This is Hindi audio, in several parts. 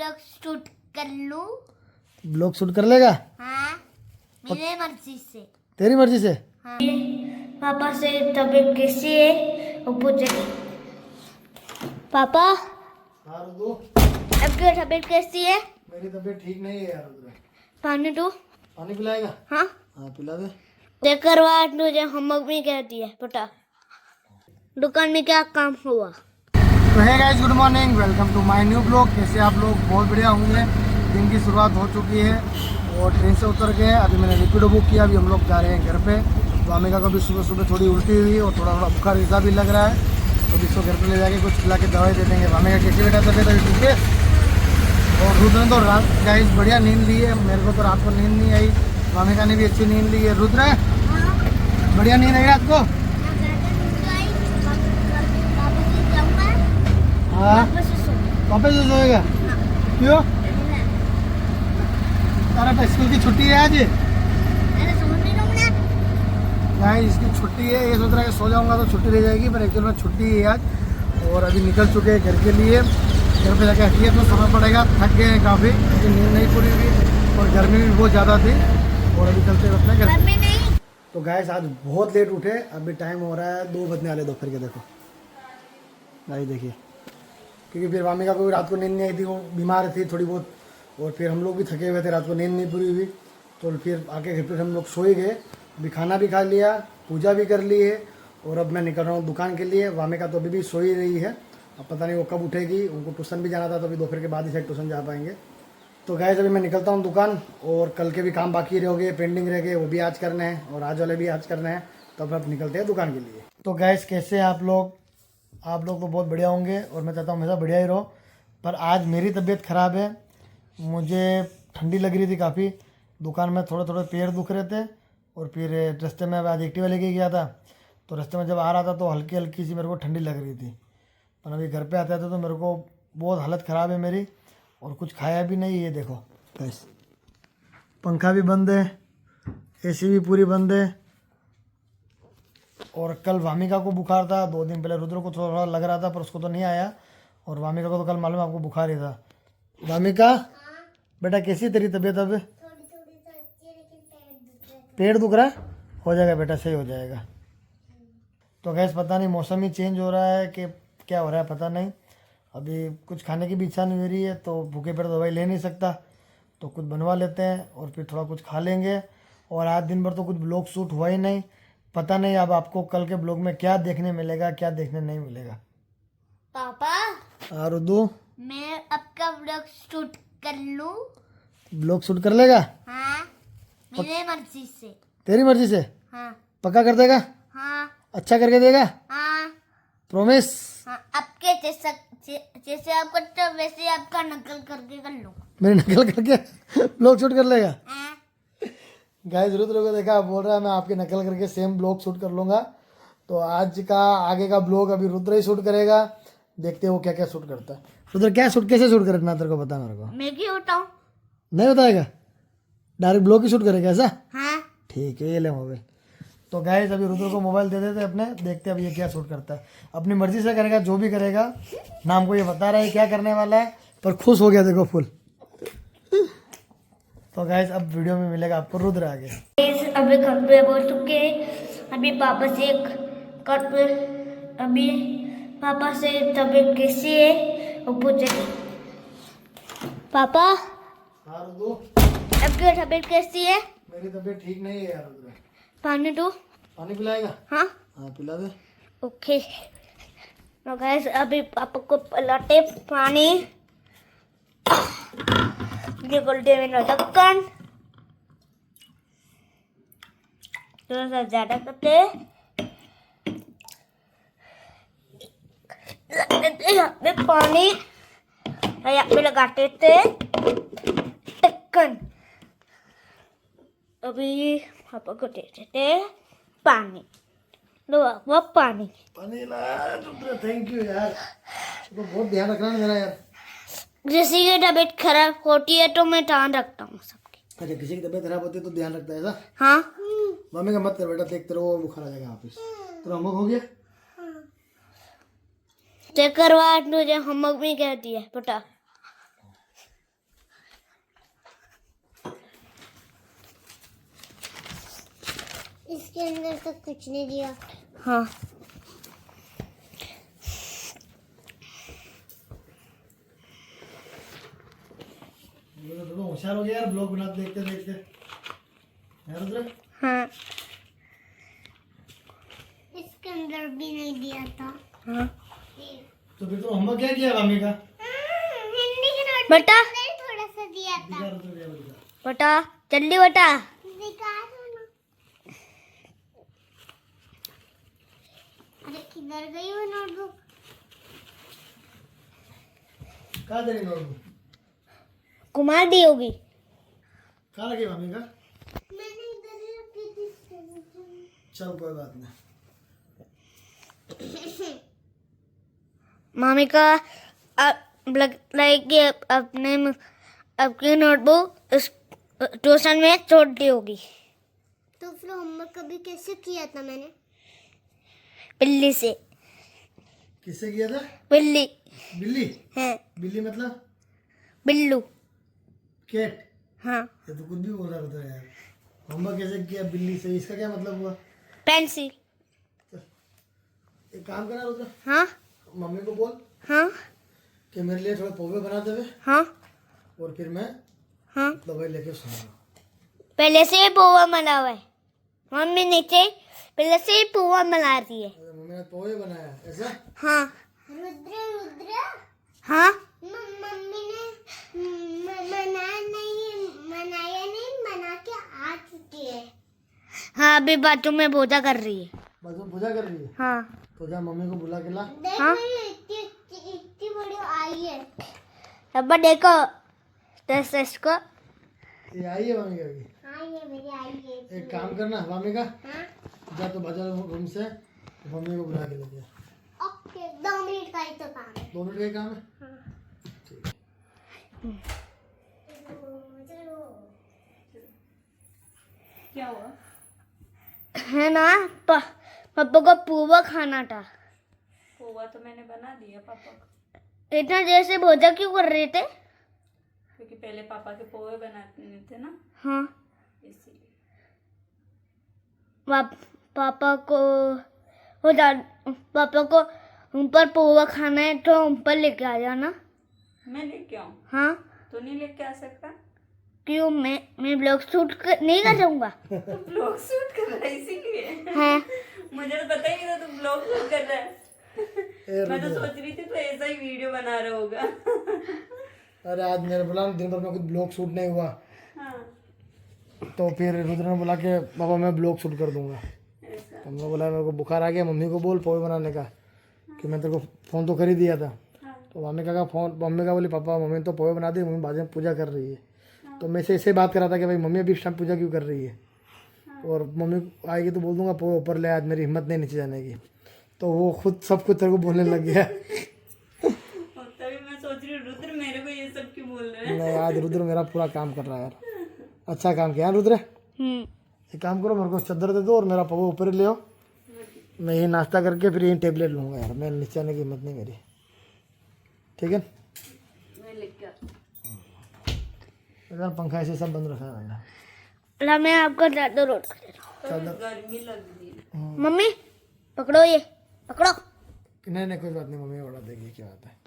ब्लॉग शूट कर लूं? ब्लॉग शूट कर लेगा? हाँ, मेरे मर्जी से। तेरी मर्जी से? हाँ। पापा से तबीयत कैसी है वो पूछे। पापा हाँ रुद्र, आपकी तबीयत कैसी है? मेरी तबीयत ठीक नहीं है यार रुद्र। पानी दो। पानी पिलाएगा? हाँ, हाँ पिला दे। चेक करवा तुझे होमवर्क भी कहती है बेटा। दुकान में क्या काम हुआ? तो है guys, good morning, welcome to my new blog. कैसे आप लोग? बहुत बढ़िया होंगे। दिन की शुरुआत हो चुकी है और ट्रेन से उतर गए। अभी मैंने रैपिडो बुक किया। अभी हम लोग जा रहे हैं घर पे। वामिका को भी सुबह सुबह थोड़ी उल्टी हुई और थोड़ा थोड़ा बुखार जैसा भी लग रहा है, तो इसको घर पे ले जाके कुछ खिला के दवाई दे देंगे। वामिका कैसी बेटा तबीयत अभी ठीक है? और रुद्र ने तो रात गाइस बढ़िया नींद ली है। मेरे को तो रात को नींद नहीं आई। वामिका ने भी अच्छी नींद ली है। रुद्र बढ़िया नींद आई रात को? हाँ, वापस से सोएगा? क्यों? अरे स्कूल की छुट्टी है आज। गाइस इसकी छुट्टी है। ये सोच रहा है कि सो जाऊंगा तो छुट्टी रह जाएगी, पर एक्चुअल में छुट्टी है आज। और अभी निकल चुके हैं घर के लिए। घर पे जाके हटिए तो सोना पड़ेगा। थक गए हैं काफ़ी क्योंकि नींद नहीं पूरी हुई और गर्मी भी बहुत ज़्यादा थी। और अभी चलते हैं अपने घर। तो गाइस आज बहुत लेट उठे। अभी टाइम हो रहा है 2 बजने वाले दोपहर के। देखो गाइस देखिए, क्योंकि फिर वामिका को भी रात को नींद नहीं आई थी, वो बीमार थी थोड़ी बहुत। और फिर हम लोग भी थके हुए थे, रात को नींद नहीं पूरी हुई। तो फिर आके घर पे हम लोग सोए गए। अभी खाना भी खा लिया, पूजा भी कर ली है और अब मैं निकल रहा हूँ दुकान के लिए। वामिका तो अभी भी सोई रही है। अब पता नहीं वो कब उठेगी। उनको ट्यूशन भी जाना था, तो अभी दोपहर के बाद ही शायद ट्यूशन जा पाएंगे। तो गाइस अभी मैं निकलता हूँ दुकान। और कल के भी काम बाकी रह गए, पेंडिंग रह गए, वो भी आज करने हैं और आज वाले भी आज करने हैं। तो अब निकलते हैं दुकान के लिए। तो गाइस कैसे आप लोग? आप लोग तो बहुत बढ़िया होंगे और मैं चाहता हूँ हमेशा बढ़िया ही रहो। पर आज मेरी तबीयत ख़राब है। मुझे ठंडी लग रही थी काफ़ी। दुकान में थोड़े थोड़े पैर दुख रहे थे। और फिर रास्ते में आज एक्टिवा लेके गया था, तो रास्ते में जब आ रहा था तो हल्की हल्की सी मेरे को ठंडी लग रही थी। पर अभी घर पे आते थे तो मेरे को बहुत हालत ख़राब है मेरी और कुछ खाया भी नहीं। ये देखो बस, पंखा भी बंद है, एसी भी पूरी बंद है। और कल वामिका को बुखार था। 2 दिन पहले रुद्र को थोड़ा थोड़ा लग रहा था, पर उसको तो नहीं आया। और वामिका को तो कल मालूम है आपको बुखार ही था। वामिका बेटा कैसी तेरी तबीयत? अब पेट दुख रहा है? हो जाएगा बेटा, सही हो जाएगा। तो गैस पता नहीं मौसम ही चेंज हो रहा है कि क्या हो रहा है पता नहीं। अभी कुछ खाने की भी इच्छा नहीं हो रही है, तो भूखे पेट दवाई ले नहीं सकता, तो कुछ बनवा लेते हैं और फिर थोड़ा कुछ खा लेंगे। और आज दिन भर तो कुछ ब्लॉग शूट हुआ ही नहीं। पता नहीं अब आपको कल के ब्लॉग में क्या देखने मिलेगा, क्या देखने नहीं मिलेगा। पापा रुद्दू, मैं आपका ब्लॉग शूट कर लूं? ब्लॉग शूट कर लेगा? हाँ, मेरे मर्जी से। तेरी मर्जी से? हाँ। पक्का कर देगा? हाँ। अच्छा करके देगा? हाँ। प्रॉमिस? हाँ, आपके जैसे आप करते हो वैसे आपका नकल करके कर लूंगा। मेरी नकल करके ब्लॉग शूट कर लेगा? हाँ। गाइस रुद्र को देखा, बोल रहा है मैं आपकी नकल करके सेम ब्लॉग शूट कर लूँगा। तो आज का आगे का ब्लॉग अभी रुद्र ही शूट करेगा। देखते हैं वो क्या क्या शूट करता है। रुद्र क्या शूट, कैसे शूट करना तेरे को बता मेरे को। मैं क्यों बताऊं? नहीं बताएगा? डायरेक्ट ब्लॉग ही शूट करेगा ऐसा? हाँ। ठीक है, ये ले मोबाइल। तो गाइस अभी रुद्र को मोबाइल दे देते अपने, देखते हैं अब ये क्या शूट करता है। अपनी मर्जी से करेगा, जो भी करेगा। नाम को ये बता रहा है क्या करने वाला है, पर खुश हो गया देखो फुल। तो गाइस अब वीडियो में मिलेगा आपको रुद्र आगे। अभी घर पे पहुंच चुके हैं। अभी पापा से तबीयत कैसी है वो पूछे। पापा हाँ रुद्र, आपकी तबीयत कैसी है? मेरी तबीयत ठीक नहीं है यार रुद्र। पानी दो। पानी पिलाएगा? हाँ, हाँ पिला दे। ओके। तो गाइस अभी पापा को पिलाते पानी। ये गोल्डे में ढक्कन थोड़ा सा ज्यादा करते यहाँ पे पानी और यहाँ पे लगाते थे ढक्कन। अभी पापा को दे देते पानी। लो वो पानी। पानी ला रुद्र, थैंक यू यार। तो बहुत ध्यान रखना है मेरा यार। किसी की तबीयत खराब होती है तो मैं ध्यान रखता हूँ सबकी। अच्छा, किसी की तबीयत खराब होती है तो ध्यान रखता है ऐसा? हाँ। मम्मी का मत कर बेटा, देखते रहो बुखार आ जाएगा वापिस। तो होमवर्क हो गया? चेक करवा तुझे होमवर्क भी कहती है बेटा। इसके अंदर तो कुछ नहीं दिया। हाँ ये तो दोनों होशियार हो गया यार, ब्लॉग बनाते देखते देखते यार रुद्र। हाँ इसके अंदर भी नहीं दिया था। हाँ तो फिर तो होमवर्क क्या किया मम्मी का? हिंदी के नोट बेटा थोड़ा सा दिया था। दिखा रुद्र, दिखा रुद्र। बेटा जल्दी बेटा दिखा दो ना। अरे किधर गई वो नोटबुक? कहाँ दे रही नोटबुक? कुमार दी होगी। कहाँ रखी मम्मी का? मैंने इधर ही रखी थी। चल कोई बात नहीं। मामी का लाइक ये अपने आपकी नोटबुक इस ट्यूशन में छोड़ दी होगी। तो फिर होमवर्क कभी कैसे किया था मैंने? बिल्ली से। किससे किया था? बिल्ली। बिल्ली है बिल्ली मतलब बिल्लू। कैट। हाँ ये तो कुछ भी बोल रहा होता है यार। होमवर्क कैसे किया बिल्ली से, इसका क्या मतलब हुआ? पेंसिल। एक काम करना रुद्र, हाँ मम्मी को बोल हाँ कि मेरे लिए थोड़ा पोहे बना देवे, हाँ और फिर मैं हाँ दवाई लेके सोऊंगा। पहले से ही पोहा बना हुआ है। मम्मी नीचे पहले से ही पोहा बना रही है। मम्मी ने पोहे बनाया ऐसा? हाँ रुद्र रुद्र। हाँ मम्मी ने बनाया नहीं बना के आ चुकी है। हाँ अभी बातों में पूजा कर रही है। बस वो पूजा कर रही है। हाँ तो जा मम्मी को बुला के ला। हाँ इतनी बड़ी आई है। अब देखो टेस्ट इसको। ये आई है मम्मी का भी। हाँ ये मेरी आई है। एक काम करना मम्मी का, हाँ जा तो बाजार रूम से मम्मी को बुला के लेके आ। ओके 2 मिनट का ही तो काम है। 2 मिनट का ही काम है। ठीक है। क्या हुआ? है ना पापा को पोहा खाना था। पोहा तो मैंने बना दिया पापा को। इतना देर से भोजा क्यों कर रहे थे? क्योंकि पहले पापा के पोहे बनाने थे ना, हाँ इसीलिए। पापा को हो जा पापा को ऊपर पोहा खाना है तो ऊपर लेके आ जाना। मैं लेके आऊँ? हाँ तो नहीं लेके आ सकता? क्यों? मैं ब्लॉग शूट नहीं कर जाऊंगा। तू ब्लॉग शूट कर रहा है इसीलिए? हाँ मुझे तो पता ही नहीं था तू ब्लॉग शूट कर रहा है। मैं तो सोच रही थी तो ऐसा ही वीडियो बना रहा होगा। अरे आज मेरे बोला दिन भर में कुछ ब्लॉग शूट नहीं हुआ, हाँ तो फिर रुद्र ने बोला कि पापा मैं ब्लॉग शूट कर दूंगा। ऐसा। तो हमने बोला मेरे को बुखार आ गया, मम्मी को बोल पोहे बनाने का, कि मैं तेरे को फ़ोन तो कर ही दिया था। हाँ तो मम्मी का फ़ोन, मम्मी का बोली पापा मम्मी तो पोहे बना दी, मम्मी बाद में पूजा कर रही है। तो मैं से ऐसे बात कर रहा था कि भाई मम्मी अभी इस टाइम पूजा क्यों कर रही है, और मम्मी आएगी तो बोल दूंगा पोहे ऊपर ले, आज मेरी हिम्मत नहीं नीचे जाने की। तो वो खुद सब कुछ तेरे को बोलने लग गया। तभी मैं सोच रही हूँ रुद्र मेरे को ये सब क्यों बोल रहे हैं। नहीं आज रुद्र मेरा पूरा काम कर रहा है यार, अच्छा काम किया रुद्र। एक काम करो मेरे को चादर दे दो और मेरा पोहा ऊपर ही ले आओ, मैं यही नाश्ता करके फिर यही टेबलेट लूँगा यार, मैं नीचे आने की हिम्मत नहीं मेरी। ठीक है मैं लेके आती हूँ। यार पंखा ऐसे सब बंद रखा है मैंने। ला मैं आपको चादर रोड कर देता तो गर्मी लग रही है। हूँ। मम्मी पकड़ो ये पकड़ो। नहीं नहीं कोई बात नहीं, मम्मी बड़ा देगी क्या बात है।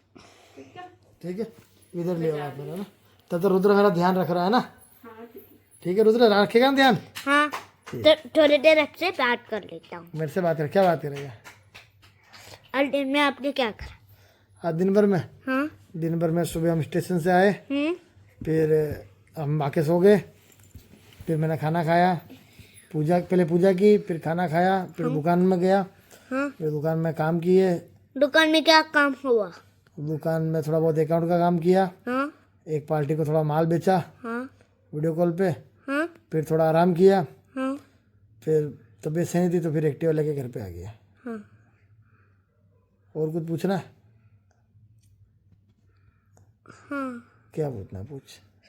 ठीक है? ठीक है इधर ले आओ आप मेरा ना, तब तो रुद्र मेरा ध्यान रख रहा है ना। हाँ ठीक है। ठीक है रुद्र रखेगा ना ध्यान। हाँ तो थोड़ी देर आपसे बात कर लेता हूँ। मेरे से बात कर, क्या बात करेगा? और दिन में आपने क्या करा? आज दिन भर में, हाँ दिन भर में सुबह हम स्टेशन से आए, फिर हम आके सो गए, फिर मैंने खाना खाया, पूजा पहले पूजा की, फिर खाना खाया, फिर दुकान में गया, हाँ फिर दुकान में काम किए। दुकान में क्या काम हुआ? दुकान में थोड़ा बहुत अकाउंट का काम किया, हाँ एक पार्टी को थोड़ा माल बेचा हाँ वीडियो कॉल पे, हाँ फिर थोड़ा आराम किया, हाँ फिर तबीयत सही नहीं थी तो फिर एक्टिवा लेके घर पे आ गया। हाँ और कुछ पूछना है? हाँ क्या पूछना है पूछ।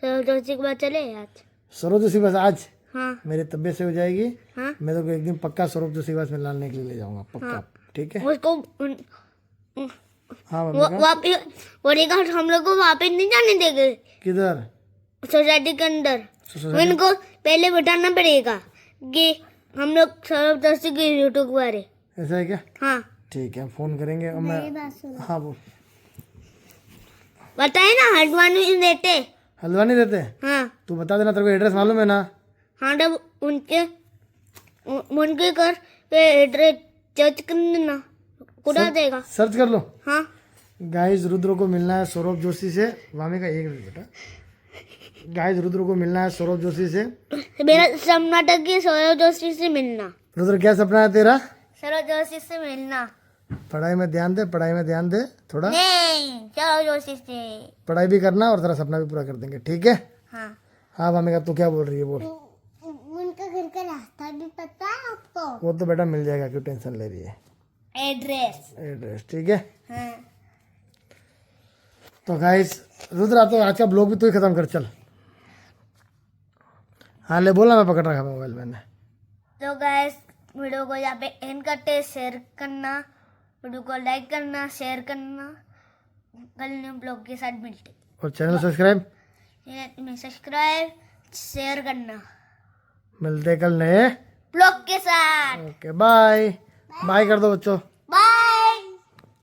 सरदर्जी के बाद चले आज? सरोज जोशी बस आज हाँ मेरी तबीयत सही हो जाएगी, हाँ मैं तो एक दिन पक्का सरोज जोशी बस में लाने के लिए ले जाऊंगा पक्का। ठीक है उसको हाँ मम्मी का। वापिस बोलेगा हम लोग को वापिस नहीं जाने देंगे किधर? सोसाइटी के अंदर। सोसाइटी- इनको पहले बताना पड़ेगा कि हम लोग जबरदस्ती के यूट्यूब पर है। ऐसा है क्या? हाँ ठीक है, फोन करेंगे और मैं। हाँ बोल। बताए ना हल्द्वानी में रहते। हल्द्वानी रहते हैं? हाँ तू बता देना, तेरे को एड्रेस मालूम है ना? हाँ तब उनके घर पे एड्रेस सर्च कर देना, उड़ा देगा। सर्च कर लो। हाँ गाइस रुद्र को मिलना है सौरभ जोशी से। वामी का एक मिनट बेटा। गाइस रुद्र को मिलना है सौरभ जोशी से। मेरा सपना था कि सौरभ जोशी से मिलना। रुद्र क्या सपना है तेरा? सौरभ जोशी से मिलना। पढ़ाई में ध्यान दे, पढ़ाई में ध्यान दे थोड़ा। नहीं सौरभ जोशी से। पढ़ाई भी करना और तेरा सपना भी पूरा कर देंगे, ठीक है? हाँ हाँ वामी का, तू क्या बोल रही है बोल। उनका घर का रास्ता भी पता है आपको? वो तो बेटा मिल जाएगा, क्यों टेंशन ले रही है। एड्रेस ठीक है। हाँ। तो गाइस रुद्र तो आज का ब्लॉग भी तू ही खत्म कर, चल। हाँ ले बोला, मैं पकड़ रखा मोबाइल मैंने। तो गाइस वीडियो को यहाँ पे एंड करते, शेयर करना, वीडियो को लाइक करना, शेयर करना। कल न्यू ब्लॉग के साथ मिलते। और चैनल सब्सक्राइब में सब्सक्राइब शेयर करना। मिलते कल नए ब्लॉग के साथ। Okay bye. बाय कर दो बच्चों।